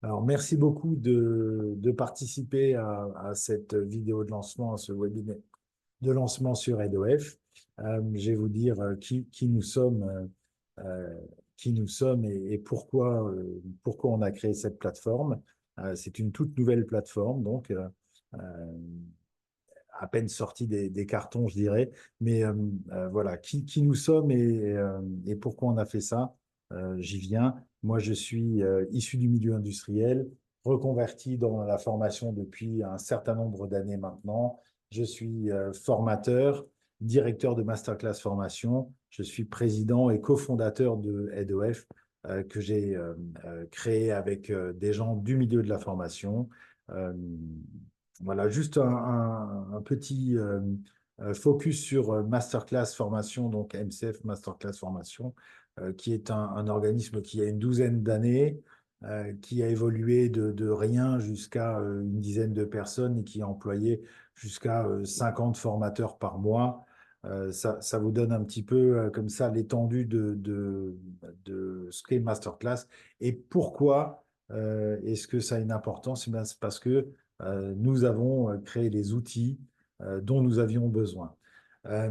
Alors, merci beaucoup de participer à cette vidéo de lancement, à ce webinaire de lancement sur EDOF. Je vais vous dire qui nous sommes, qui nous sommes et pourquoi on a créé cette plateforme. C'est une toute nouvelle plateforme, donc à peine sortie des cartons, je dirais. Mais voilà, qui nous sommes et pourquoi on a fait ça. J'y viens. Moi, je suis issu du milieu industriel, reconverti dans la formation depuis un certain nombre d'années maintenant. Je suis formateur, directeur de masterclass formation. Je suis président et cofondateur de EDOF, que j'ai créé avec des gens du milieu de la formation. Euh, voilà, juste un petit focus sur Masterclass Formation, donc MCF Masterclass Formation, qui est un organisme qui a une douzaine d'années, qui a évolué de rien jusqu'à une dizaine de personnes et qui a employé jusqu'à 50 formateurs par mois. Ça vous donne un petit peu comme ça l'étendue de ce qu'est Masterclass et pourquoi est-ce que ça a une importance? Eh bien, c'est parce que nous avons créé les outils dont nous avions besoin. Euh,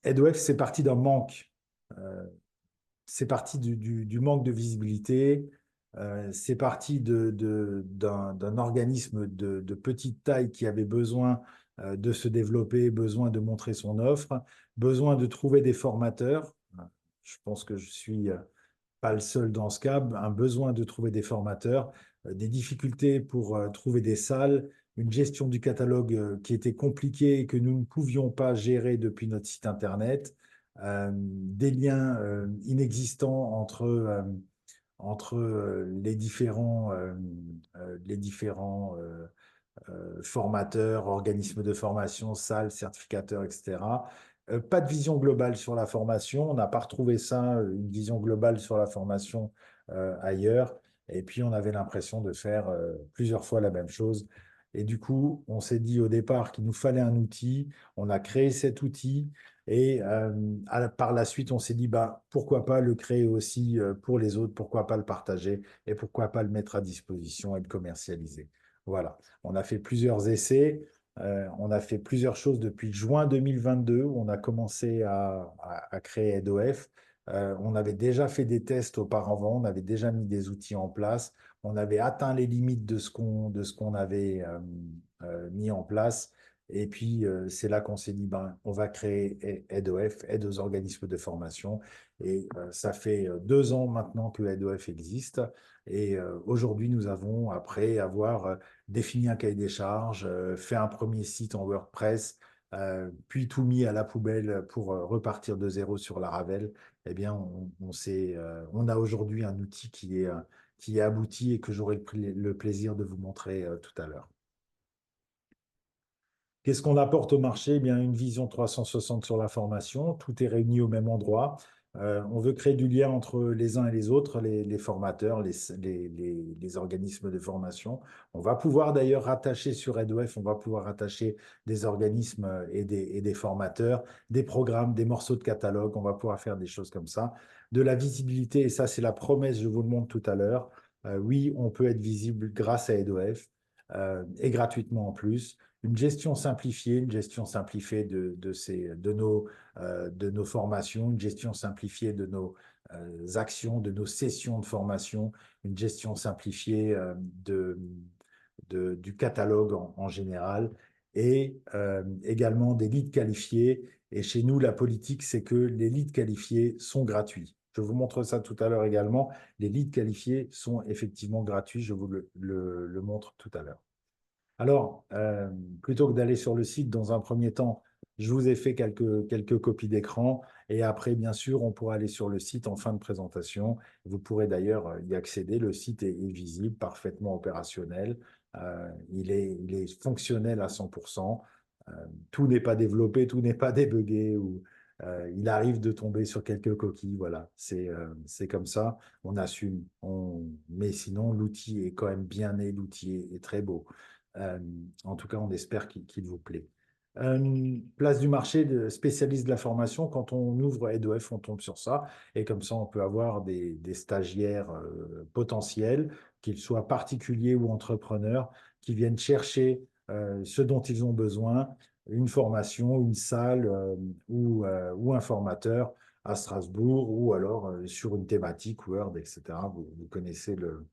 EdOF, c'est parti d'un manque. Euh, c'est parti du manque de visibilité. C'est parti d'un organisme de petite taille qui avait besoin de se développer, besoin de montrer son offre, besoin de trouver des formateurs. Je pense que je suis pas le seul dans ce cas, un besoin de trouver des formateurs, des difficultés pour trouver des salles, une gestion du catalogue qui était compliquée et que nous ne pouvions pas gérer depuis notre site Internet, des liens inexistants entre les différents formateurs, organismes de formation, salles, certificateurs, etc. Pas de vision globale sur la formation. On n'a pas retrouvé ça, une vision globale sur la formation ailleurs. Et puis, on avait l'impression de faire plusieurs fois la même chose. Et du coup, on s'est dit au départ qu'il nous fallait un outil. On a créé cet outil. Et par la suite, on s'est dit, bah, pourquoi pas le créer aussi pour les autres, pourquoi pas le partager et pourquoi pas le mettre à disposition et le commercialiser. Voilà. On a fait plusieurs essais, on a fait plusieurs choses depuis juin 2022 où on a commencé à créer EdOF. On avait déjà fait des tests auparavant, on avait déjà mis des outils en place, on avait atteint les limites de ce qu'on avait mis en place. Et puis, c'est là qu'on s'est dit, ben, on va créer EdOF, Aide aux organismes de formation. Et ça fait 2 ans maintenant que EdOF existe. Et aujourd'hui, nous avons, après avoir défini un cahier des charges, fait un premier site en WordPress, puis tout mis à la poubelle pour repartir de zéro sur Laravel, eh bien, on a aujourd'hui un outil qui est abouti et que j'aurai le plaisir de vous montrer tout à l'heure. Qu'est-ce qu'on apporte au marché? Eh bien, une vision 360 sur la formation. Tout est réuni au même endroit. On veut créer du lien entre les uns et les autres, les formateurs, les organismes de formation. On va pouvoir d'ailleurs rattacher sur EdOF, on va pouvoir rattacher des organismes et des formateurs, des programmes, des morceaux de catalogue. On va pouvoir faire des choses comme ça. De la visibilité, et ça, c'est la promesse, je vous le montre tout à l'heure. Oui, on peut être visible grâce à EdOF et gratuitement en plus une gestion simplifiée de nos formations, une gestion simplifiée de nos actions, de nos sessions de formation, une gestion simplifiée du catalogue en général et également des leads qualifiés. Et chez nous, la politique, c'est que les leads qualifiés sont gratuits. Je vous montre ça tout à l'heure également. Les leads qualifiés sont effectivement gratuits. Je vous le montre tout à l'heure. Alors, plutôt que d'aller sur le site, dans un premier temps, je vous ai fait quelques copies d'écran et après, bien sûr, on pourra aller sur le site en fin de présentation. Vous pourrez d'ailleurs y accéder. Le site est visible, parfaitement opérationnel. Il est fonctionnel à 100%. Euh, tout n'est pas développé, tout n'est pas débugué ou il arrive de tomber sur quelques coquilles. Voilà, c'est comme ça. On assume. Mais sinon, l'outil est quand même bien né, l'outil est très beau. Euh, En tout cas, on espère qu'il vous plaît. Place du marché de spécialiste de la formation, quand on ouvre EdOF, on tombe sur ça. Et comme ça, on peut avoir des stagiaires potentiels qu'ils soient particuliers ou entrepreneurs, qui viennent chercher ce dont ils ont besoin, une formation, une salle ou un formateur à Strasbourg ou alors sur une thématique Word, etc. Vous connaissez le.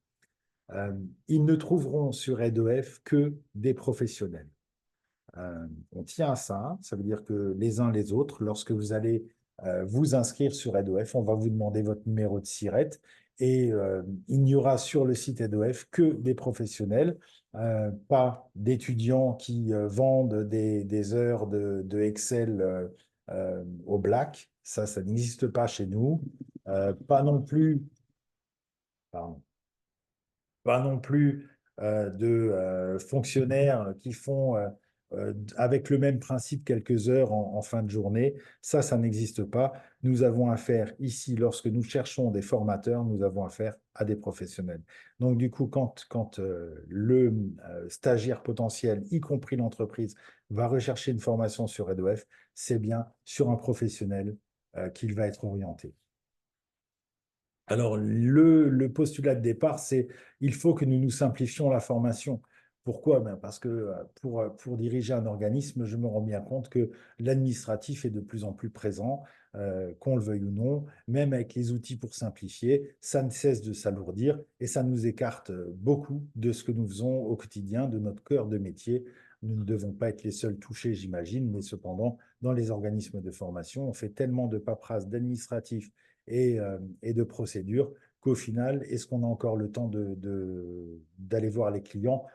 Euh, Ils ne trouveront sur RedOF que des professionnels. On tient à ça. Ça veut dire que les uns les autres, lorsque vous allez vous inscrire sur EdoF, on va vous demander votre numéro de SIRET et il n'y aura sur le site EdoF que des professionnels, pas d'étudiants qui vendent des heures de Excel au black. Ça n'existe pas chez nous. Pas non plus, pardon, pas non plus de fonctionnaires qui font avec le même principe quelques heures en fin de journée. Ça n'existe pas. Nous avons affaire ici, lorsque nous cherchons des formateurs, nous avons affaire à des professionnels. Donc du coup, quand le stagiaire potentiel, y compris l'entreprise, va rechercher une formation sur RedOF, c'est bien sur un professionnel qu'il va être orienté. Alors, le postulat de départ, c'est il faut que nous nous simplifions la formation. Pourquoi? Ben, parce que pour diriger un organisme, je me rends bien compte que l'administratif est de plus en plus présent, qu'on le veuille ou non, même avec les outils pour simplifier, ça ne cesse de s'alourdir et ça nous écarte beaucoup de ce que nous faisons au quotidien, de notre cœur de métier. Nous ne devons pas être les seuls touchés, j'imagine, mais cependant, dans les organismes de formation, on fait tellement de paperasse, d'administratif et de procédures qu'au final, est-ce qu'on a encore le temps d'aller voir les clients?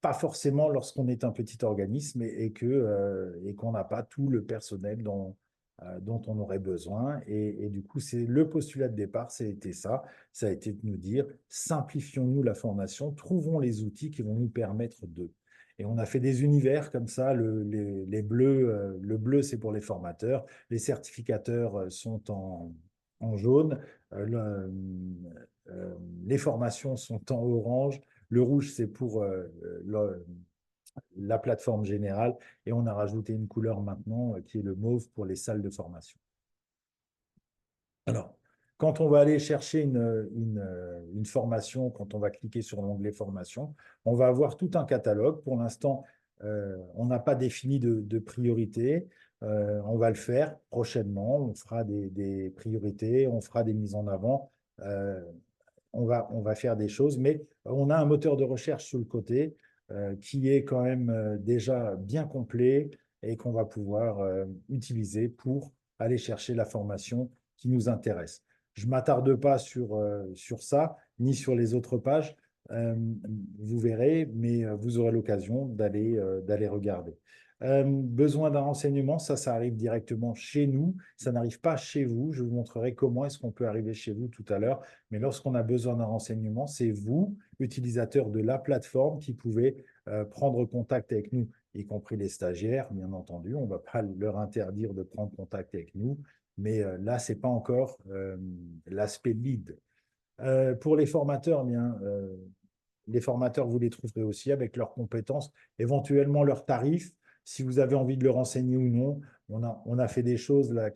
Pas forcément lorsqu'on est un petit organisme et qu'on n'a pas tout le personnel dont on aurait besoin. Et du coup, c'est le postulat de départ, c'était ça. Ça a été de nous dire, simplifions-nous la formation, trouvons les outils qui vont nous permettre de. Et on a fait des univers comme ça. Les bleus, le bleu, c'est pour les formateurs. Les certificateurs sont en jaune. Les formations sont en orange. Le rouge, c'est pour la plateforme générale. Et on a rajouté une couleur maintenant qui est le mauve pour les salles de formation. Alors, quand on va aller chercher une formation, quand on va cliquer sur l'onglet formation, on va avoir tout un catalogue. Pour l'instant, on n'a pas défini de priorité. On va le faire prochainement. On fera des priorités, on fera des mises en avant. Euh, on va faire des choses, mais on a un moteur de recherche sur le côté qui est quand même déjà bien complet et qu'on va pouvoir utiliser pour aller chercher la formation qui nous intéresse. Je ne m'attarde pas sur ça, ni sur les autres pages. Euh, Vous verrez, mais vous aurez l'occasion d'aller regarder. Besoin d'un renseignement, ça arrive directement chez nous, ça n'arrive pas chez vous. Je vous montrerai comment est-ce qu'on peut arriver chez vous tout à l'heure. Mais lorsqu'on a besoin d'un renseignement, c'est vous, utilisateur de la plateforme, qui pouvez prendre contact avec nous, y compris les stagiaires, bien entendu. On ne va pas leur interdire de prendre contact avec nous, mais là, ce n'est pas encore l'aspect lead. Pour les formateurs, bien, les formateurs, vous les trouverez aussi avec leurs compétences, éventuellement leurs tarifs, si vous avez envie de le renseigner ou non. On a fait des choses là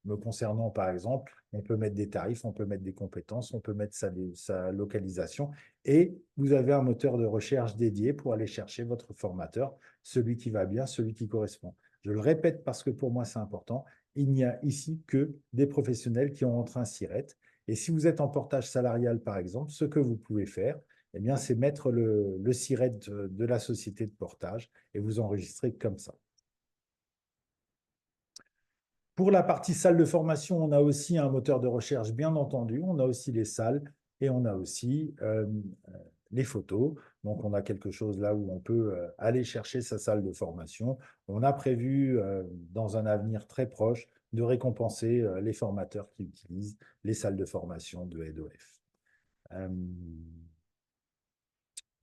me concernant, par exemple, on peut mettre des tarifs, on peut mettre des compétences, on peut mettre sa localisation. Et vous avez un moteur de recherche dédié pour aller chercher votre formateur, celui qui va bien, celui qui correspond. Je le répète parce que pour moi, c'est important. Il n'y a ici que des professionnels qui ont rentré un SIRET. Et si vous êtes en portage salarial, par exemple, ce que vous pouvez faire, eh bien, c'est mettre le SIRET de la société de portage et vous enregistrer comme ça. Pour la partie salle de formation, on a aussi un moteur de recherche, bien entendu. On a aussi les salles et on a aussi les photos. Donc, on a quelque chose là où on peut aller chercher sa salle de formation. On a prévu, dans un avenir très proche, de récompenser les formateurs qui utilisent les salles de formation de EdoF.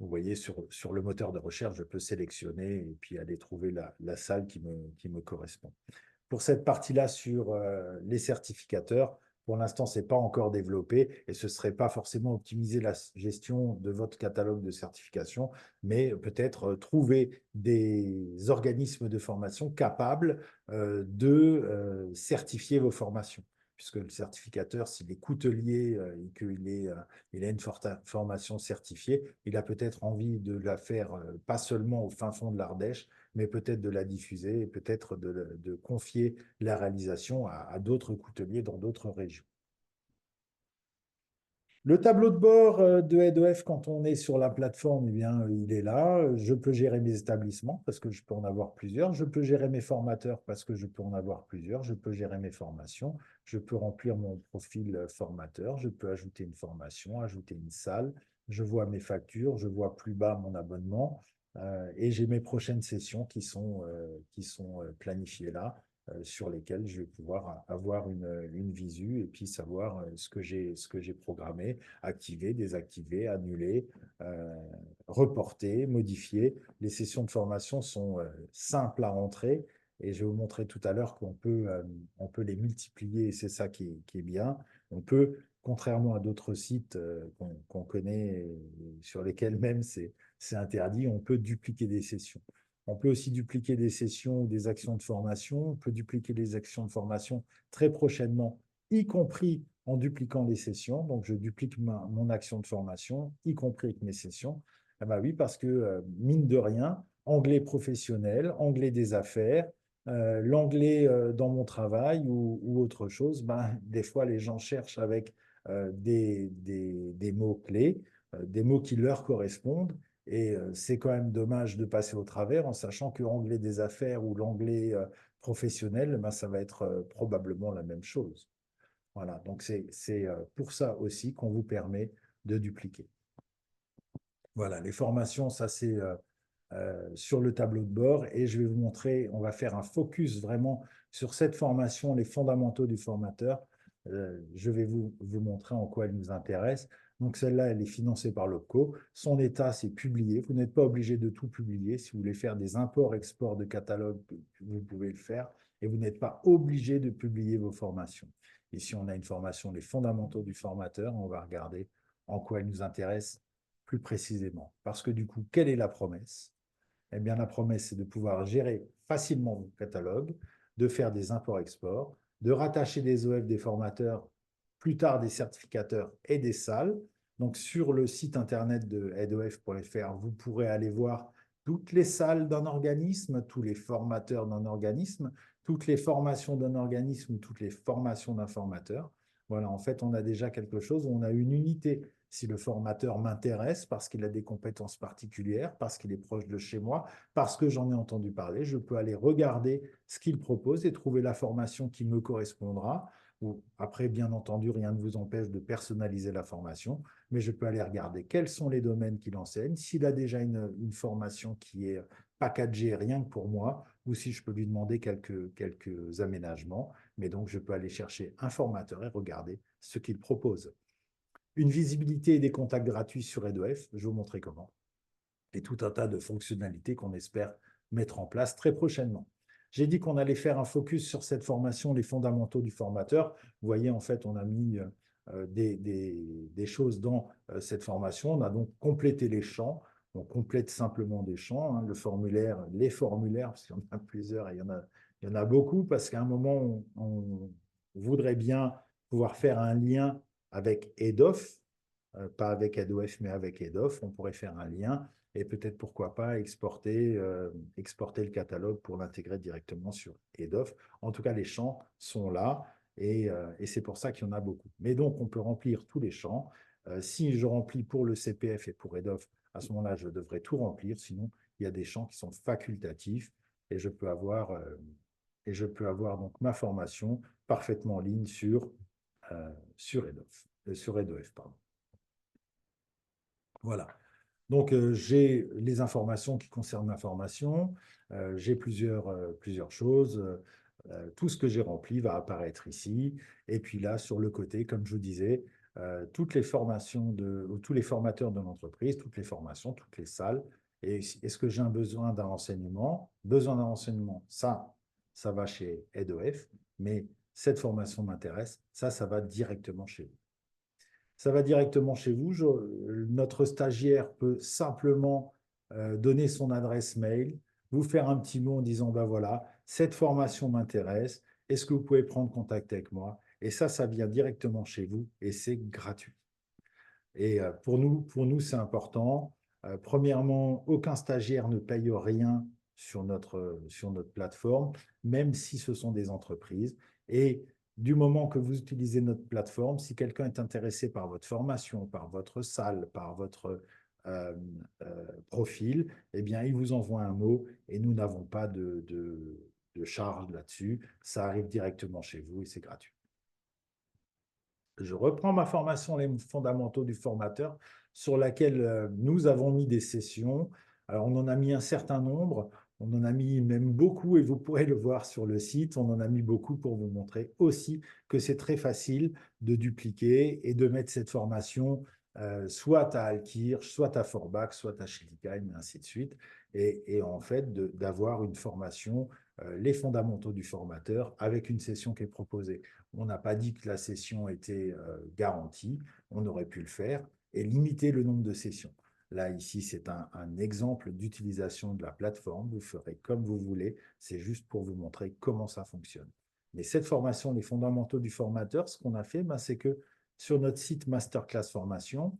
Vous voyez, sur le moteur de recherche, je peux sélectionner et puis aller trouver la salle qui me correspond. Pour cette partie-là, sur les certificateurs, pour l'instant, ce n'est pas encore développé et ce ne serait pas forcément optimiser la gestion de votre catalogue de certification, mais peut-être trouver des organismes de formation capables de certifier vos formations. puisque le certificateur, s'il est coutelier et il a une formation certifiée, il a peut-être envie de la faire pas seulement au fin fond de l'Ardèche, mais peut-être de la diffuser et peut-être de confier la réalisation à d'autres couteliers dans d'autres régions. Le tableau de bord de Head quand on est sur la plateforme, eh bien, il est là. Je peux gérer mes établissements parce que je peux en avoir plusieurs. Je peux gérer mes formateurs parce que je peux en avoir plusieurs. Je peux gérer mes formations. Je peux remplir mon profil formateur. Je peux ajouter une formation, ajouter une salle. Je vois mes factures. Je vois plus bas mon abonnement. Et j'ai mes prochaines sessions qui sont planifiées là, sur lesquels je vais pouvoir avoir une visu et puis savoir ce que j'ai programmé, activer, désactiver, annuler, euh, reporter, modifier. Les sessions de formation sont simples à rentrer et je vais vous montrer tout à l'heure on peut les multiplier et c'est ça qui est bien. On peut, contrairement à d'autres sites qu'on connaît et sur lesquels même c'est interdit, on peut dupliquer des sessions. On peut aussi dupliquer des sessions ou des actions de formation. On peut dupliquer des actions de formation très prochainement, y compris en dupliquant les sessions. Donc, je duplique mon action de formation, y compris avec mes sessions. Ah bah oui, parce que, mine de rien, anglais professionnel, anglais des affaires, l'anglais dans mon travail ou autre chose, ben, des fois, les gens cherchent avec des mots-clés, des mots qui leur correspondent. Et c'est quand même dommage de passer au travers en sachant que l'anglais des affaires ou l'anglais professionnel, ben, ça va être probablement la même chose. Voilà, donc c'est pour ça aussi qu'on vous permet de dupliquer. Voilà, les formations, ça c'est sur le tableau de bord et je vais vous montrer, on va faire un focus vraiment sur cette formation, les fondamentaux du formateur. Je vais vous montrer en quoi elle nous intéresse. Donc celle-là, elle est financée par l'OPCO. Son état, c'est publié. Vous n'êtes pas obligé de tout publier. Si vous voulez faire des imports-exports de catalogues, vous pouvez le faire. Et vous n'êtes pas obligé de publier vos formations. Ici, on a une formation, les fondamentaux du formateur. On va regarder en quoi elle nous intéresse plus précisément. Parce que du coup, quelle est la promesse? Eh bien, la promesse, c'est de pouvoir gérer facilement vos catalogues, de faire des imports-exports, de rattacher des OF des formateurs, plus tard des certificateurs et des salles. Donc, sur le site internet de headof.fr, vous pourrez aller voir toutes les salles d'un organisme, tous les formateurs d'un organisme, toutes les formations d'un organisme, toutes les formations d'un formateur. Voilà, en fait, on a déjà quelque chose, on a une unité. Si le formateur m'intéresse parce qu'il a des compétences particulières, parce qu'il est proche de chez moi, parce que j'en ai entendu parler, je peux aller regarder ce qu'il propose et trouver la formation qui me correspondra. Ou après, bien entendu, rien ne vous empêche de personnaliser la formation, mais je peux aller regarder quels sont les domaines qu'il enseigne, s'il a déjà une formation qui est packagée rien que pour moi, ou si je peux lui demander quelques aménagements. Mais donc, je peux aller chercher un formateur et regarder ce qu'il propose. Une visibilité et des contacts gratuits sur Head2F, je vais vous montrer comment. Et tout un tas de fonctionnalités qu'on espère mettre en place très prochainement. J'ai dit qu'on allait faire un focus sur cette formation, les fondamentaux du formateur. Vous voyez, en fait, on a mis des choses dans cette formation. On a donc complété les champs. On complète simplement des champs, hein, le formulaire, les formulaires, parce qu'il y en a plusieurs et il y en a beaucoup, parce qu'à un moment, on voudrait bien pouvoir faire un lien avec EDOF, pas avec ADOF, mais avec EDOF. On pourrait faire un lien et peut-être pourquoi pas exporter le catalogue pour l'intégrer directement sur EDOF. En tout cas, les champs sont là et c'est pour ça qu'il y en a beaucoup. Mais donc, on peut remplir tous les champs. Si je remplis pour le CPF et pour EDOF, à ce moment-là, je devrais tout remplir. Sinon, il y a des champs qui sont facultatifs et je peux avoir donc ma formation parfaitement en ligne sur EDOF, sur EDOF, pardon. Voilà. Donc, j'ai les informations qui concernent ma formation, j'ai plusieurs choses. Tout ce que j'ai rempli va apparaître ici. Et puis là, sur le côté, comme je vous disais, toutes les formations ou tous les formateurs de l'entreprise, toutes les formations, toutes les salles. Et est-ce que j'ai un besoin d'un renseignement? Besoin d'un renseignement, ça va chez HeadOF, mais cette formation m'intéresse, ça va directement chez vous. Ça va directement chez vous. Notre stagiaire peut simplement donner son adresse mail, vous faire un petit mot en disant, ben voilà, cette formation m'intéresse, est-ce que vous pouvez prendre contact avec moi? Et ça vient directement chez vous et c'est gratuit. Et pour nous c'est important. Premièrement, aucun stagiaire ne paye rien sur notre plateforme, même si ce sont des entreprises. Et du moment que vous utilisez notre plateforme, si quelqu'un est intéressé par votre formation, par votre salle, par votre euh, profil, eh bien, il vous envoie un mot et nous n'avons pas de charge là-dessus. Ça arrive directement chez vous et c'est gratuit. Je reprends ma formation, les fondamentaux du formateur, sur laquelle nous avons mis des sessions. Alors, on en a mis un certain nombre, on en a mis même beaucoup, et vous pourrez le voir sur le site. On en a mis beaucoup pour vous montrer aussi que c'est très facile de dupliquer et de mettre cette formation soit à Alkirch, soit à Forbach, soit à Schiltigheim, et ainsi de suite. Et en fait, d'avoir une formation, les fondamentaux du formateur, avec une session qui est proposée. On n'a pas dit que la session était garantie, on aurait pu le faire et limiter le nombre de sessions. Là, ici, c'est un exemple d'utilisation de la plateforme. Vous ferez comme vous voulez. C'est juste pour vous montrer comment ça fonctionne. Mais cette formation, les fondamentaux du formateur, ce qu'on a fait, ben, c'est que sur notre site Masterclass Formation,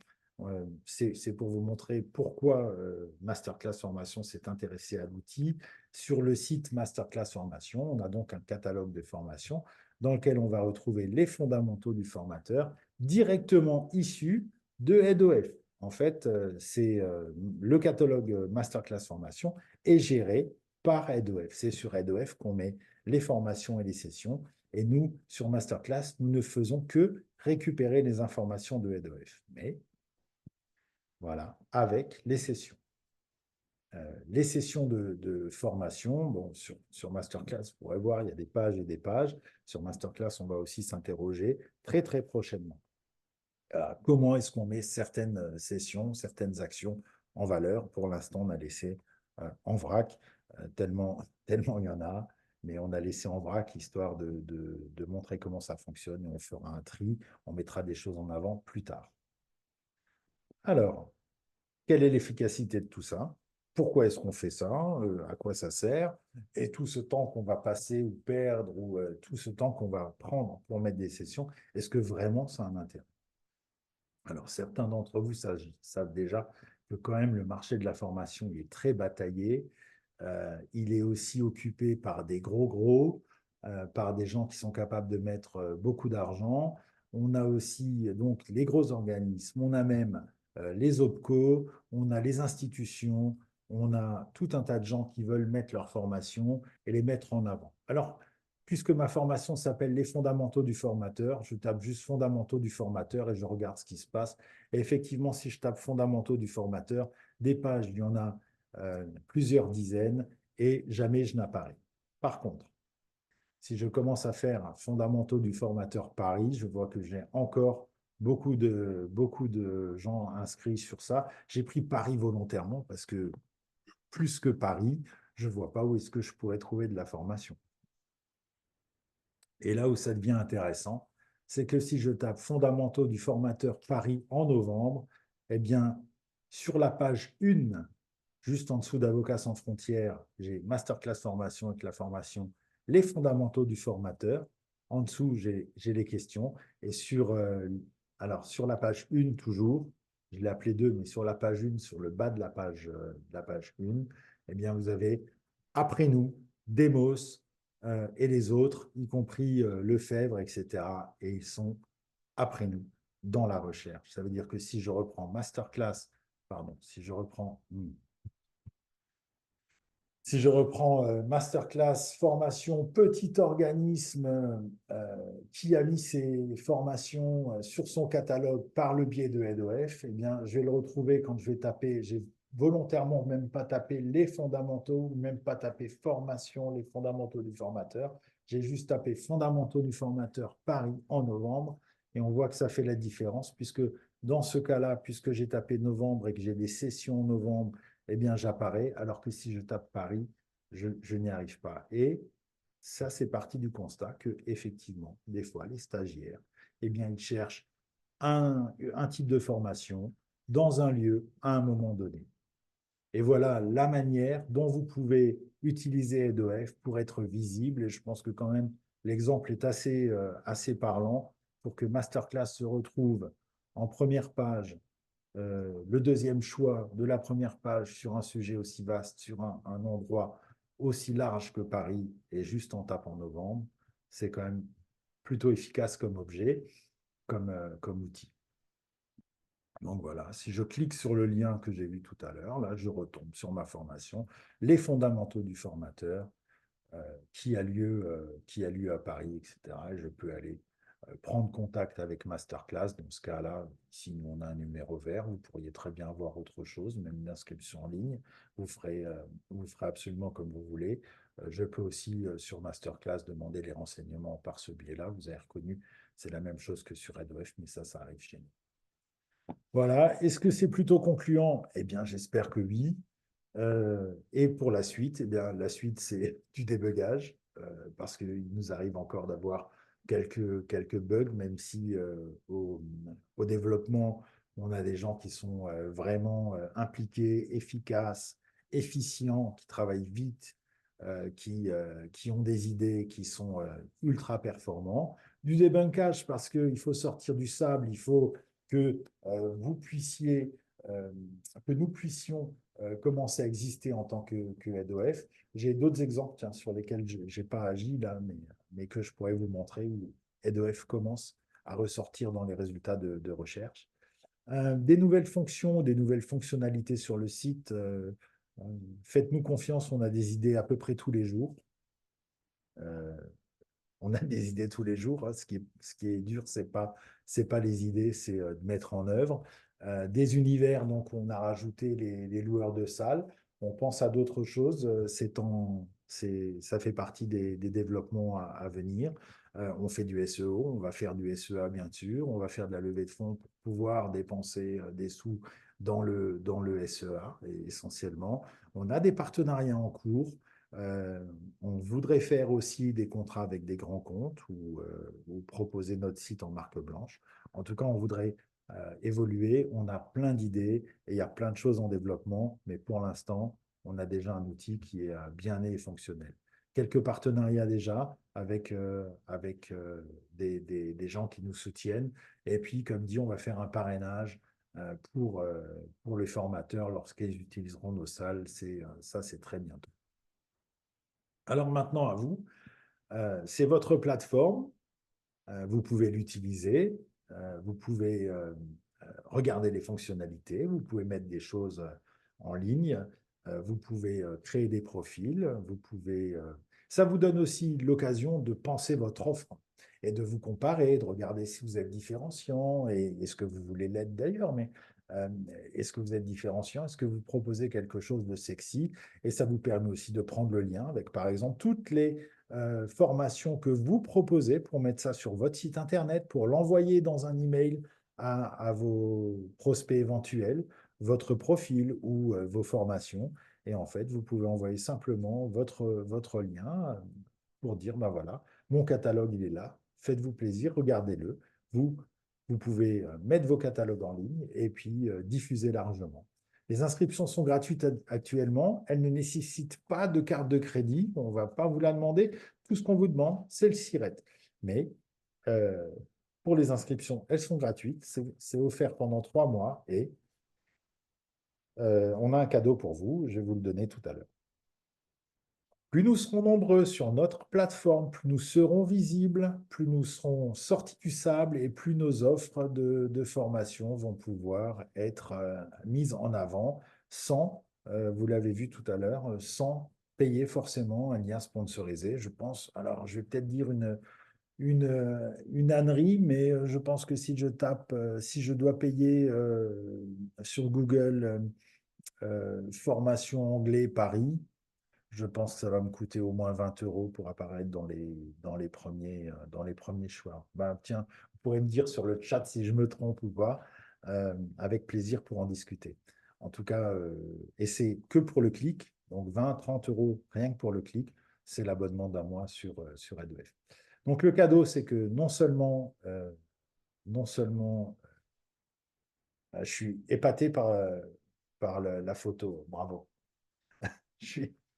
c'est pour vous montrer pourquoi Masterclass Formation s'est intéressé à l'outil. Sur le site Masterclass Formation, on a donc un catalogue de formations dans lequel on va retrouver les fondamentaux du formateur directement issus de HeadOF. En fait, c'est le catalogue Masterclass Formation est géré par HeadOF. C'est sur HeadOF qu'on met les formations et les sessions. Et nous, sur Masterclass, nous ne faisons que récupérer les informations de HeadOF. Mais voilà, avec les sessions. Les sessions de formation, bon, sur Masterclass, vous pourrez voir, il y a des pages et des pages. Sur Masterclass, on va aussi s'interroger très, très prochainement. Comment est-ce qu'on met certaines sessions, certaines actions en valeur? Pour l'instant, on a laissé en vrac, tellement il y en a, mais on a laissé en vrac histoire de montrer comment ça fonctionne et on fera un tri, on mettra des choses en avant plus tard. Alors, quelle est l'efficacité de tout ça? Pourquoi est-ce qu'on fait ça? À quoi ça sert? Et tout ce temps qu'on va passer ou perdre, ou tout ce temps qu'on va prendre pour mettre des sessions, est-ce que vraiment ça a un intérêt? Alors, certains d'entre vous savent déjà que quand même le marché de la formation il est très bataillé. Il est aussi occupé par des gros, par des gens qui sont capables de mettre beaucoup d'argent. On a aussi donc les gros organismes, on a même les OPCO, on a les institutions, on a tout un tas de gens qui veulent mettre leur formation et les mettre en avant. Alors, puisque ma formation s'appelle Les fondamentaux du formateur, je tape juste fondamentaux du formateur et je regarde ce qui se passe. Et effectivement, si je tape fondamentaux du formateur, des pages, il y en a plusieurs dizaines et jamais je n'apparais. Par contre, si je commence à faire fondamentaux du formateur Paris, je vois que j'ai encore beaucoup de gens inscrits sur ça. J'ai pris Paris volontairement parce que plus que Paris, je ne vois pas où est-ce que je pourrais trouver de la formation. Et là où ça devient intéressant, c'est que si je tape fondamentaux du formateur Paris en novembre, eh bien, sur la page 1, juste en dessous d'Avocats sans frontières, j'ai Masterclass formation avec la formation Les fondamentaux du formateur. En dessous, j'ai les questions. Et sur la page 1, toujours, je l'ai appelé 2, mais sur la page 1, sur le bas de la page 1, eh bien, vous avez après nous, Demos, et les autres, y compris Lefebvre, etc. Et ils sont après nous dans la recherche. Ça veut dire que si je reprends Masterclass, pardon, si je reprends Masterclass, formation, petit organisme qui a mis ses formations sur son catalogue par le biais de HeadOF, eh bien, je vais le retrouver quand je vais taper, j'ai volontairement même pas tapé les fondamentaux, même pas tapé formation, les fondamentaux du formateur. J'ai juste tapé fondamentaux du formateur Paris en novembre et on voit que ça fait la différence puisque dans ce cas-là, puisque j'ai tapé novembre et que j'ai des sessions en novembre, eh bien, j'apparais, alors que si je tape Paris, je n'y arrive pas. Et ça, c'est parti du constat que, effectivement, des fois, les stagiaires, eh bien, ils cherchent un type de formation dans un lieu à un moment donné. Et voilà la manière dont vous pouvez utiliser HeadOF pour être visible. Et je pense que quand même, l'exemple est assez parlant pour que Masterclass se retrouve en première page, le deuxième choix de la première page sur un sujet aussi vaste, sur un endroit aussi large que Paris, et juste en tapant novembre, c'est quand même plutôt efficace comme objet, comme outil. Donc voilà, si je clique sur le lien que j'ai vu tout à l'heure, là, je retombe sur ma formation, les fondamentaux du formateur, qui a lieu à Paris, etc. Et je peux aller prendre contact avec Masterclass. Dans ce cas-là, si on a un numéro vert, vous pourriez très bien avoir autre chose, même une inscription en ligne. Vous ferez absolument comme vous voulez. Je peux aussi, sur Masterclass, demander les renseignements par ce biais-là. Vous avez reconnu, c'est la même chose que sur RedWave, mais ça arrive chez nous. Voilà. Est-ce que c'est plutôt concluant? Eh bien, j'espère que oui. Et pour la suite, eh bien, la suite, c'est du débugage, parce qu'il nous arrive encore d'avoir quelques bugs, même si au développement, on a des gens qui sont vraiment impliqués, efficaces, efficients, qui travaillent vite, qui ont des idées, qui sont ultra performants. Du débunkage, parce qu'il faut sortir du sable, il faut que vous puissiez, euh, que nous puissions commencer à exister en tant que HeadOF. J'ai d'autres exemples, tiens, sur lesquels je n'ai pas agi là, mais que je pourrais vous montrer où HeadOF commence à ressortir dans les résultats de recherche. Des nouvelles fonctions, des nouvelles fonctionnalités sur le site. Faites-nous confiance, on a des idées à peu près tous les jours. Euh, on a des idées tous les jours, hein. Ce qui est dur, c'est pas les idées, c'est de mettre en œuvre. Des univers, donc on a rajouté les loueurs de salles. On pense à d'autres choses. Ça fait partie des développements à venir. On fait du SEO, on va faire du SEA bien sûr, on va faire de la levée de fonds pour pouvoir dépenser des sous dans le SEA essentiellement. On a des partenariats en cours. Euh, on voudrait faire aussi des contrats avec des grands comptes ou proposer notre site en marque blanche. En tout cas, on voudrait évoluer. On a plein d'idées et il y a plein de choses en développement, mais pour l'instant, on a déjà un outil qui est bien né et fonctionnel. Quelques partenariats déjà avec des gens qui nous soutiennent. Et puis, comme dit, on va faire un parrainage pour les formateurs lorsqu'ils utiliseront nos salles. Ça, c'est très bientôt. Alors maintenant, à vous, c'est votre plateforme, vous pouvez l'utiliser, vous pouvez regarder les fonctionnalités, vous pouvez mettre des choses en ligne, vous pouvez créer des profils, ça vous donne aussi l'occasion de penser votre offre et de vous comparer, de regarder si vous êtes différenciant, et est-ce que vous voulez l'être d'ailleurs, mais euh, est-ce que vous êtes différenciant, est-ce que vous proposez quelque chose de sexy, et ça vous permet aussi de prendre le lien avec, par exemple, toutes les formations que vous proposez pour mettre ça sur votre site internet, pour l'envoyer dans un email à vos prospects éventuels, votre profil ou vos formations. Et en fait, vous pouvez envoyer simplement votre lien pour dire, ben voilà, mon catalogue, il est là, faites-vous plaisir, regardez-le. Vous, vous pouvez mettre vos catalogues en ligne et puis diffuser largement. Les inscriptions sont gratuites actuellement. Elles ne nécessitent pas de carte de crédit. On ne va pas vous la demander. Tout ce qu'on vous demande, c'est le SIRET. Mais euh, pour les inscriptions, elles sont gratuites. C'est offert pendant 3 mois et on a un cadeau pour vous. Je vais vous le donner tout à l'heure. Plus nous serons nombreux sur notre plateforme, plus nous serons visibles, plus nous serons sortis du sable et plus nos offres de formation vont pouvoir être mises en avant sans, vous l'avez vu tout à l'heure, sans payer forcément un lien sponsorisé. Je pense, alors je vais peut-être dire une ânerie, mais je pense que si je dois payer sur Google formation anglais Paris, je pense que ça va me coûter au moins 20 euros pour apparaître dans les premiers choix. Ben, tiens, vous pourrez me dire sur le chat si je me trompe ou pas, avec plaisir pour en discuter. En tout cas, et c'est que pour le clic, donc 20, 30 euros rien que pour le clic, c'est l'abonnement d'un mois sur AWS. Donc le cadeau, c'est que non seulement je suis épaté par la photo, bravo.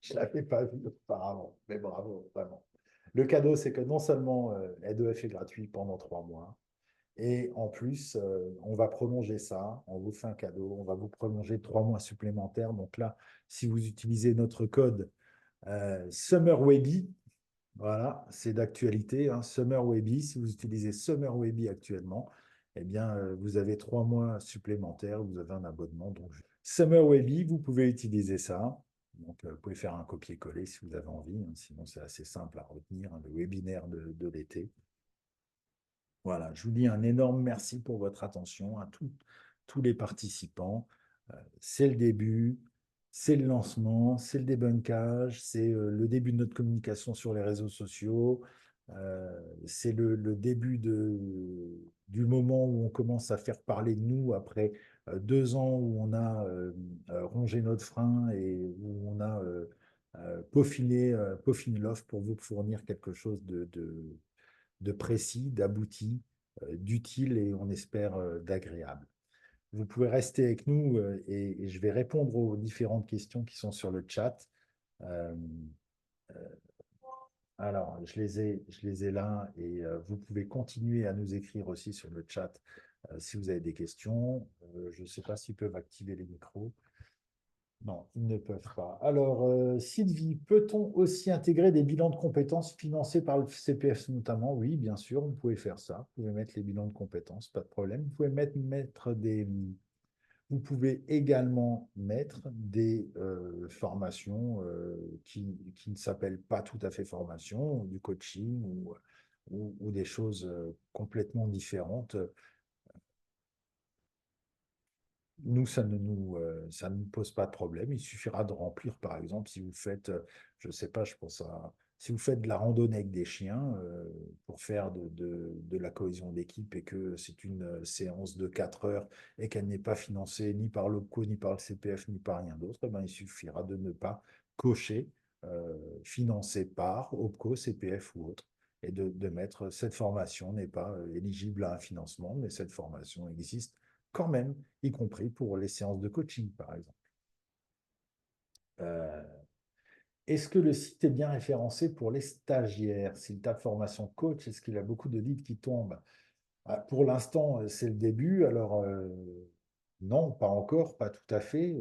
Je ne l'avais pas vu auparavant, mais bravo, vraiment. Le cadeau, c'est que non seulement E2F est gratuit pendant 3 mois, et en plus, on va prolonger ça, on vous fait un cadeau, on va vous prolonger 3 mois supplémentaires. Donc là, si vous utilisez notre code SummerWebby, voilà, c'est d'actualité, hein, SummerWebby, si vous utilisez SummerWebby actuellement, eh bien, vous avez 3 mois supplémentaires, vous avez un abonnement. Donc, SummerWebby, vous pouvez utiliser ça. Donc, vous pouvez faire un copier-coller si vous avez envie, hein, sinon c'est assez simple à retenir, hein, le webinaire de l'été. Voilà, je vous dis un énorme merci pour votre attention à tous les participants. C'est le début, c'est le lancement, c'est le débunkage, c'est le début de notre communication sur les réseaux sociaux, c'est le début du moment où on commence à faire parler de nous après 2 ans où on a rongé notre frein et où on a peaufiné l'offre pour vous fournir quelque chose de précis, d'abouti, d'utile et on espère d'agréable. Vous pouvez rester avec nous et je vais répondre aux différentes questions qui sont sur le chat. Euh, alors, je les ai là et vous pouvez continuer à nous écrire aussi sur le chat si vous avez des questions. Je ne sais pas s'ils peuvent activer les micros. Non, ils ne peuvent pas. Alors, Sylvie, peut-on aussi intégrer des bilans de compétences financés par le CPF notamment? Oui, bien sûr, vous pouvez faire ça. Vous pouvez mettre les bilans de compétences, pas de problème. Vous pouvez également mettre des formations qui ne s'appellent pas tout à fait formation, du coaching ou des choses complètement différentes. Nous, ça ne nous pose pas de problème. Il suffira de remplir, par exemple, si vous faites, je ne sais pas, je pense si vous faites de la randonnée avec des chiens pour faire de la cohésion d'équipe et que c'est une séance de 4 heures et qu'elle n'est pas financée ni par l'OPCO, ni par le CPF, ni par rien d'autre, eh ben, il suffira de ne pas cocher financé par OPCO, CPF ou autre et de mettre cette formation n'est pas éligible à un financement, mais cette formation existe quand même, y compris pour les séances de coaching, par exemple. Euh, Est-ce que le site est bien référencé pour les stagiaires? S'il tape formation coach, est-ce qu'il a beaucoup de leads qui tombent? Pour l'instant, c'est le début. Alors, non, pas encore, pas tout à fait,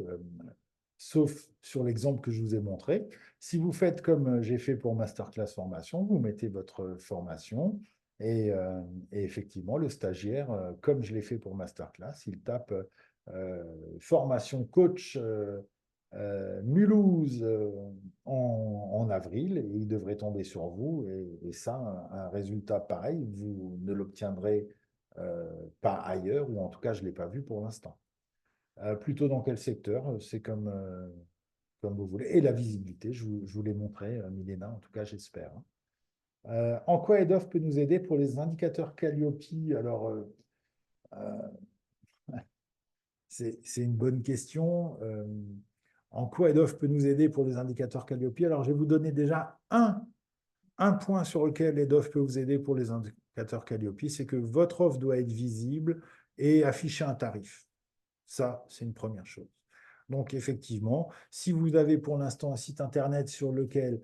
sauf sur l'exemple que je vous ai montré. Si vous faites comme j'ai fait pour Masterclass Formation, vous mettez votre formation et effectivement, le stagiaire, comme je l'ai fait pour Masterclass, il tape formation coach Mulhouse en avril et il devrait tomber sur vous. Et ça, un résultat pareil, vous ne l'obtiendrez pas ailleurs, ou en tout cas, je ne l'ai pas vu pour l'instant. Plutôt dans quel secteur? C'est comme vous voulez. Et la visibilité, je vous l'ai montré, Milena, en tout cas, j'espère. En quoi EDOF peut nous aider pour les indicateurs Calliope? Alors, euh, c'est une bonne question. En quoi EDOF peut nous aider pour les indicateurs Calliope? Alors, je vais vous donner déjà un point sur lequel EDOF peut vous aider pour les indicateurs Calliope, c'est que votre offre doit être visible et afficher un tarif. Ça, c'est une première chose. Donc, effectivement, si vous avez pour l'instant un site Internet sur lequel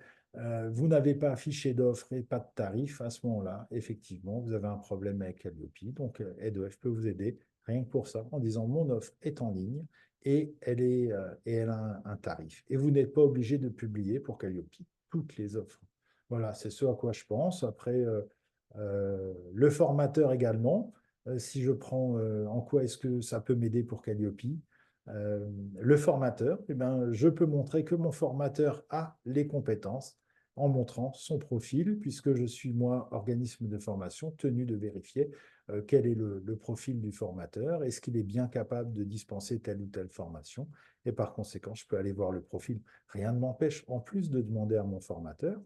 vous n'avez pas affiché d'offre et pas de tarif, à ce moment-là, effectivement, vous avez un problème avec Calliope. Donc, EDOF peut vous aider rien que pour ça, en disant mon offre est en ligne et elle a un tarif. Et vous n'êtes pas obligé de publier pour Calliope toutes les offres. Voilà, c'est ce à quoi je pense. Après, le formateur également, si je prends en quoi est-ce que ça peut m'aider pour Calliope, le formateur, eh ben, je peux montrer que mon formateur a les compétences en montrant son profil, puisque je suis, moi, organisme de formation, tenu de vérifier quel est le profil du formateur, est-ce qu'il est bien capable de dispenser telle ou telle formation, et par conséquent, je peux aller voir le profil. Rien ne m'empêche, en plus de demander à mon formateur,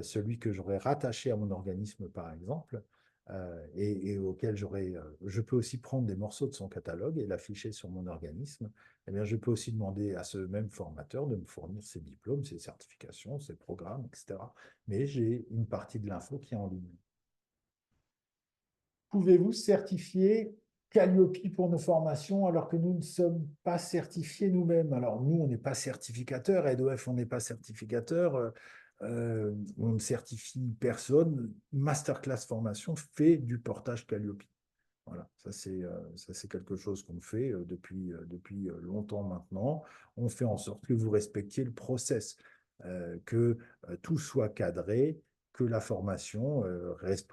celui que j'aurais rattaché à mon organisme, par exemple, et auquel je peux aussi prendre des morceaux de son catalogue et l'afficher sur mon organisme, eh bien, je peux aussi demander à ce même formateur de me fournir ses diplômes, ses certifications, ses programmes, etc. Mais j'ai une partie de l'info qui est en ligne. Pouvez-vous certifier Calliope pour nos formations alors que nous ne sommes pas certifiés nous-mêmes? Alors, nous, on n'est pas certificateur, EDOF, on n'est pas certificateur. on ne certifie personne. Masterclass Formation fait du portage Calliope. Voilà, ça c'est quelque chose qu'on fait depuis longtemps maintenant. On fait en sorte que vous respectiez le process, que tout soit cadré, que la formation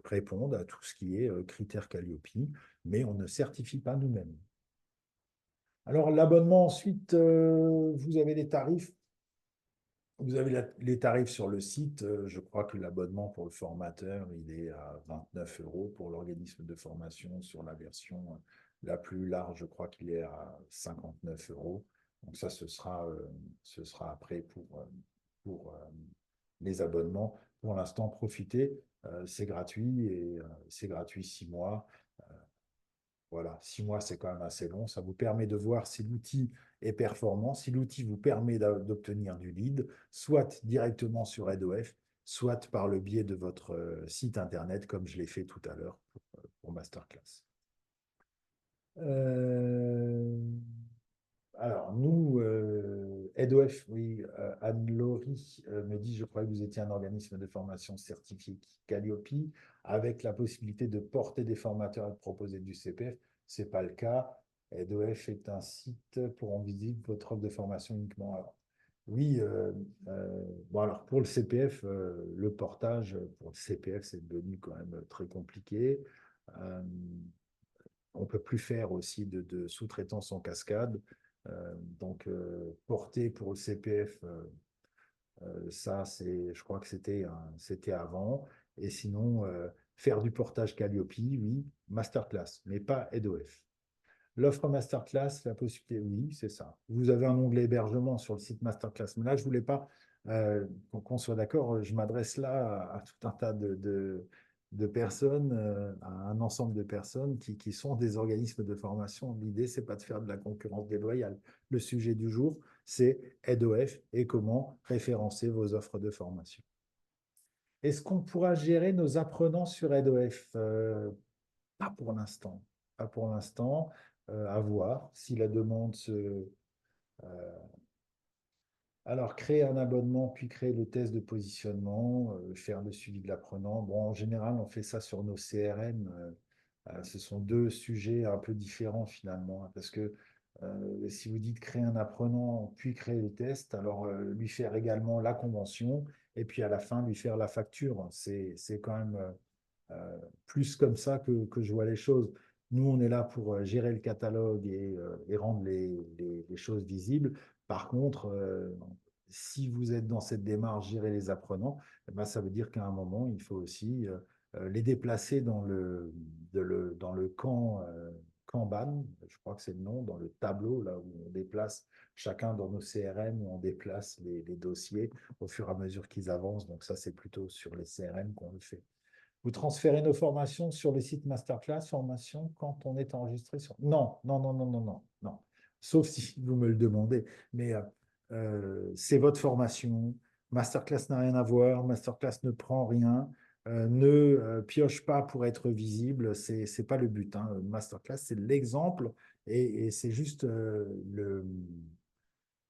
réponde à tout ce qui est critères Calliope, mais on ne certifie pas nous-mêmes. Alors l'abonnement ensuite, vous avez les tarifs. Vous avez les tarifs sur le site. Je crois que l'abonnement pour le formateur, il est à 29 euros. Pour l'organisme de formation, sur la version la plus large, je crois qu'il est à 59 euros. Donc ça, ce sera après pour les abonnements. Pour l'instant, profitez. C'est gratuit et c'est gratuit 6 mois. Voilà, 6 mois, c'est quand même assez long. Ça vous permet de voir si l'outil est performant, si l'outil vous permet d'obtenir du lead, soit directement sur RedOF, soit par le biais de votre site internet, comme je l'ai fait tout à l'heure pour Masterclass. Euh, alors, nous, EdOF, oui, Anne-Laurie me dit, je crois que vous étiez un organisme de formation certifié Calliope, avec la possibilité de porter des formateurs et de proposer du CPF. Ce n'est pas le cas. EdOF est un site pour rendre visible votre offre de formation uniquement. Alors, oui, bon, alors pour le CPF, le portage, pour le CPF, c'est devenu quand même très compliqué. Euh, on ne peut plus faire aussi de sous-traitance en cascade. Donc, porter pour le CPF, ça, je crois que c'était avant. Et sinon, faire du portage Calliope, oui, masterclass, mais pas EdOF. L'offre masterclass, la possibilité, oui, c'est ça. Vous avez un onglet hébergement sur le site masterclass, mais là, je ne voulais pas qu'on soit d'accord. Je m'adresse là à tout un tas de personnes, à un ensemble de personnes qui sont des organismes de formation. L'idée, c'est pas de faire de la concurrence déloyale. Le sujet du jour, c'est EdOF et comment référencer vos offres de formation. Est-ce qu'on pourra gérer nos apprenants sur EdOF? Pas pour l'instant. Pas pour l'instant. À voir si la demande se. Alors, créer un abonnement, puis créer le test de positionnement, faire le suivi de l'apprenant. Bon, en général, on fait ça sur nos CRM. Ce sont deux sujets un peu différents finalement, hein, parce que si vous dites créer un apprenant, puis créer le test, alors lui faire également la convention, et puis à la fin, lui faire la facture. C'est quand même plus comme ça que je vois les choses. Nous, on est là pour gérer le catalogue et rendre les choses visibles. Par contre, si vous êtes dans cette démarche, gérer les apprenants, eh ben, ça veut dire qu'à un moment, il faut aussi les déplacer dans le camp Kanban, je crois que c'est le nom, dans le tableau, là où on déplace chacun dans nos CRM, où on déplace les dossiers au fur et à mesure qu'ils avancent. Donc ça, c'est plutôt sur les CRM qu'on le fait. Vous transférez nos formations sur le site Masterclass Formation quand on est enregistré sur. Non, non, non, non, non, non, non. Sauf si vous me le demandez. Mais c'est votre formation. Masterclass n'a rien à voir. Masterclass ne prend rien. Ne pioche pas pour être visible. C'est pas le but, hein. Masterclass, c'est l'exemple et c'est juste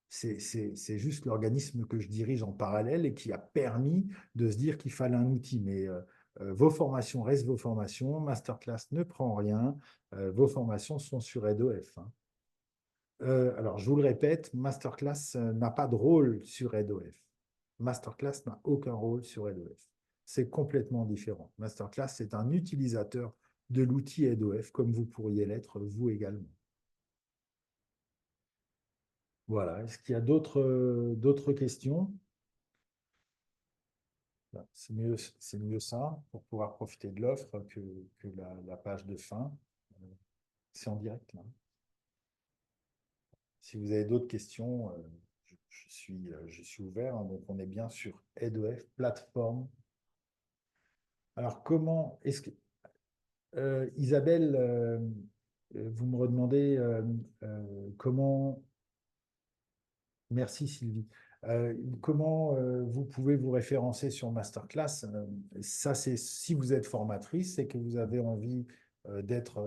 c'est juste l'organisme que je dirige en parallèle et qui a permis de se dire qu'il fallait un outil. Mais vos formations restent vos formations. Masterclass ne prend rien. Vos formations sont sur EdOF, hein. Alors, je vous le répète, Masterclass n'a pas de rôle sur EdOF. Masterclass n'a aucun rôle sur EdOF. C'est complètement différent. Masterclass, c'est un utilisateur de l'outil EdOF, comme vous pourriez l'être vous également. Voilà. Est-ce qu'il y a d'autres questions? C'est mieux ça pour pouvoir profiter de l'offre que la page de fin. C'est en direct là. Si vous avez d'autres questions, je suis ouvert, hein. Donc, on est bien sur EdOF, plateforme. Alors, comment est-ce que Isabelle, vous me redemandez comment. Merci Sylvie. Comment vous pouvez vous référencer sur Masterclass? Ça, c'est si vous êtes formatrice et que vous avez envie d'être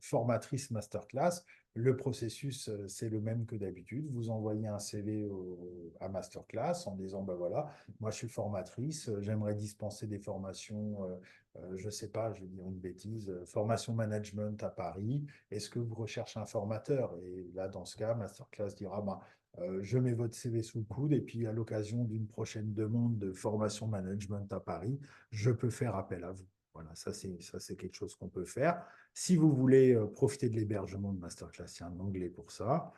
formatrice Masterclass, Le processus, c'est le même que d'habitude. Vous envoyez un CV à Masterclass en disant, ben voilà, moi je suis formatrice, j'aimerais dispenser des formations, je ne sais pas, je vais dire une bêtise, formation management à Paris. Est-ce que vous recherchez un formateur? Et là, dans ce cas, Masterclass dira, ben, je mets votre CV sous le coude et puis à l'occasion d'une prochaine demande de formation management à Paris, je peux faire appel à vous. Voilà, ça c'est quelque chose qu'on peut faire. Si vous voulez profiter de l'hébergement de Masterclass, il y a un onglet pour ça,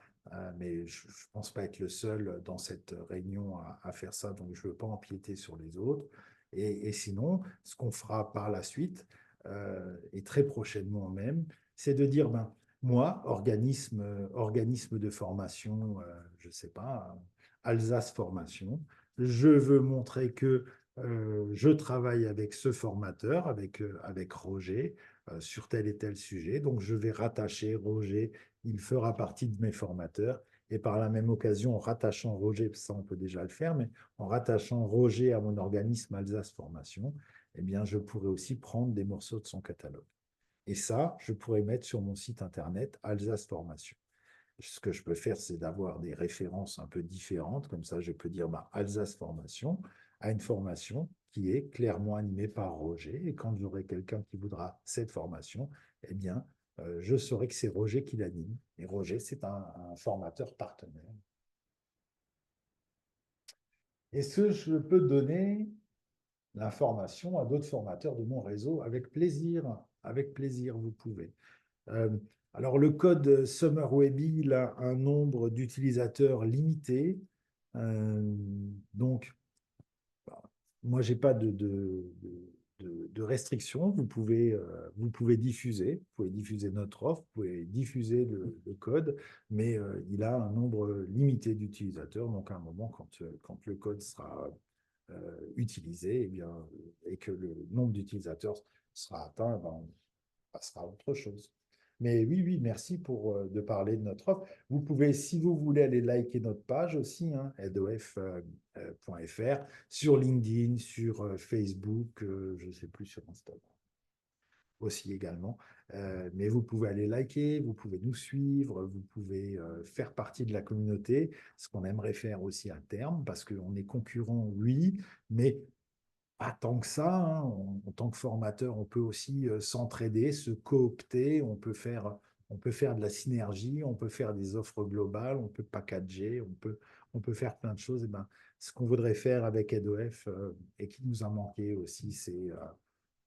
mais je ne pense pas être le seul dans cette réunion à faire ça, donc je ne veux pas empiéter sur les autres. Et sinon, ce qu'on fera par la suite, et très prochainement même, c'est de dire, ben, moi, organisme de formation, je ne sais pas, Alsace Formation, je veux montrer que je travaille avec ce formateur, avec Roger, sur tel et tel sujet. Donc, je vais rattacher Roger, il fera partie de mes formateurs. Et par la même occasion, en rattachant Roger, ça on peut déjà le faire, mais en rattachant Roger à mon organisme Alsace Formation, eh bien, je pourrais aussi prendre des morceaux de son catalogue. Et ça, je pourrais mettre sur mon site internet Alsace Formation. Ce que je peux faire, c'est d'avoir des références un peu différentes. Comme ça, je peux dire bah, Alsace Formation à une formation qui est clairement animée par Roger. Et quand j'aurai quelqu'un qui voudra cette formation, eh bien, je saurai que c'est Roger qui l'anime. Et Roger, c'est un formateur partenaire. Est-ce que je peux donner l'information à d'autres formateurs de mon réseau? Avec plaisir, vous pouvez. Euh, alors, le code SummerWebby, il a un nombre d'utilisateurs limité. Euh, donc, moi, je n'ai pas de restrictions. Vous pouvez diffuser notre offre, vous pouvez diffuser le code, mais il a un nombre limité d'utilisateurs. Donc, à un moment, quand le code sera utilisé, eh bien, et que le nombre d'utilisateurs sera atteint, ben, on passera à autre chose. Mais oui, oui, merci de parler de notre offre. Vous pouvez, si vous voulez, aller liker notre page aussi, hein, headof.fr, sur LinkedIn, sur Facebook, je ne sais plus, sur Instagram aussi également. Mais vous pouvez aller liker, vous pouvez nous suivre, vous pouvez faire partie de la communauté, ce qu'on aimerait faire aussi à terme, parce qu'on est concurrent, oui, mais pas tant que ça, hein. En tant que formateur, on peut aussi s'entraider, se coopter, on peut faire de la synergie, on peut faire des offres globales, on peut packager, on peut faire plein de choses. Et ben, ce qu'on voudrait faire avec EdOF et qui nous a manqué aussi,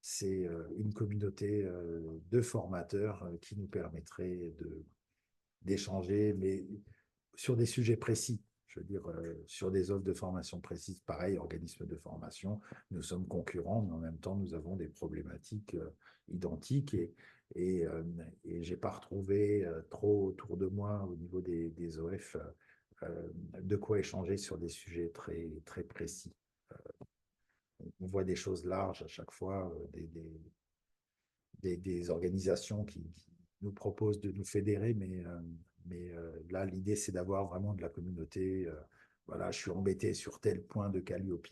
c'est une communauté de formateurs qui nous permettrait d'échanger, mais sur des sujets précis. Je veux dire, sur des offres de formation précises, pareil, organismes de formation, nous sommes concurrents, mais en même temps, nous avons des problématiques identiques et je n'ai pas retrouvé trop autour de moi, au niveau des OF, de quoi échanger sur des sujets très, très précis. On voit des choses larges à chaque fois, des organisations qui nous proposent de nous fédérer, mais là, l'idée, c'est d'avoir vraiment de la communauté. Voilà, je suis embêté sur tel point de Calliope.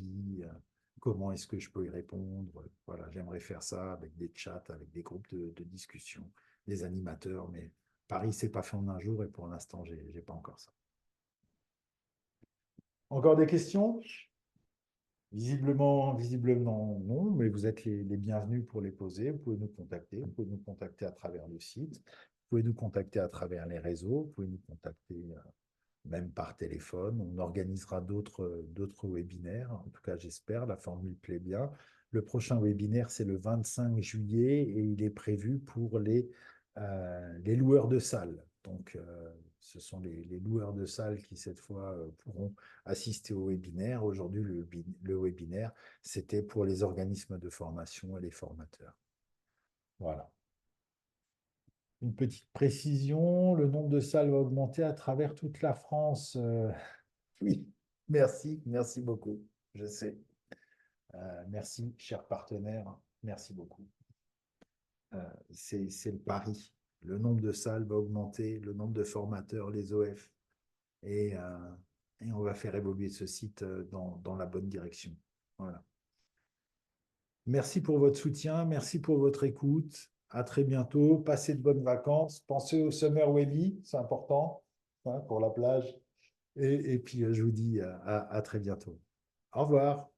Comment est-ce que je peux y répondre? Voilà, j'aimerais faire ça avec des chats, avec des groupes de discussion, des animateurs, mais Paris, c'est pas fait en un jour et pour l'instant, j'ai pas encore ça. Encore des questions? Visiblement non, mais vous êtes les bienvenus pour les poser. Vous pouvez nous contacter. Vous pouvez nous contacter à travers le site. Vous pouvez nous contacter à travers les réseaux. Vous pouvez nous contacter même par téléphone. On organisera d'autres webinaires. En tout cas, j'espère. La formule plaît bien. Le prochain webinaire, c'est le 25 juillet et il est prévu pour les loueurs de salles. Donc, ce sont les loueurs de salles qui, cette fois, pourront assister au webinaire. Aujourd'hui, le webinaire, c'était pour les organismes de formation et les formateurs. Voilà. Une petite précision, le nombre de salles va augmenter à travers toute la France. Oui, merci beaucoup. Je sais. Merci, chers partenaires. Merci beaucoup. C'est le pari. Le nombre de salles va augmenter, le nombre de formateurs, les OF, et, euh, et on va faire évoluer ce site dans la bonne direction. Voilà. Merci pour votre soutien, merci pour votre écoute. À très bientôt. Passez de bonnes vacances. Pensez au Summer Webby, c'est important, hein, pour la plage. Et puis, je vous dis à très bientôt. Au revoir.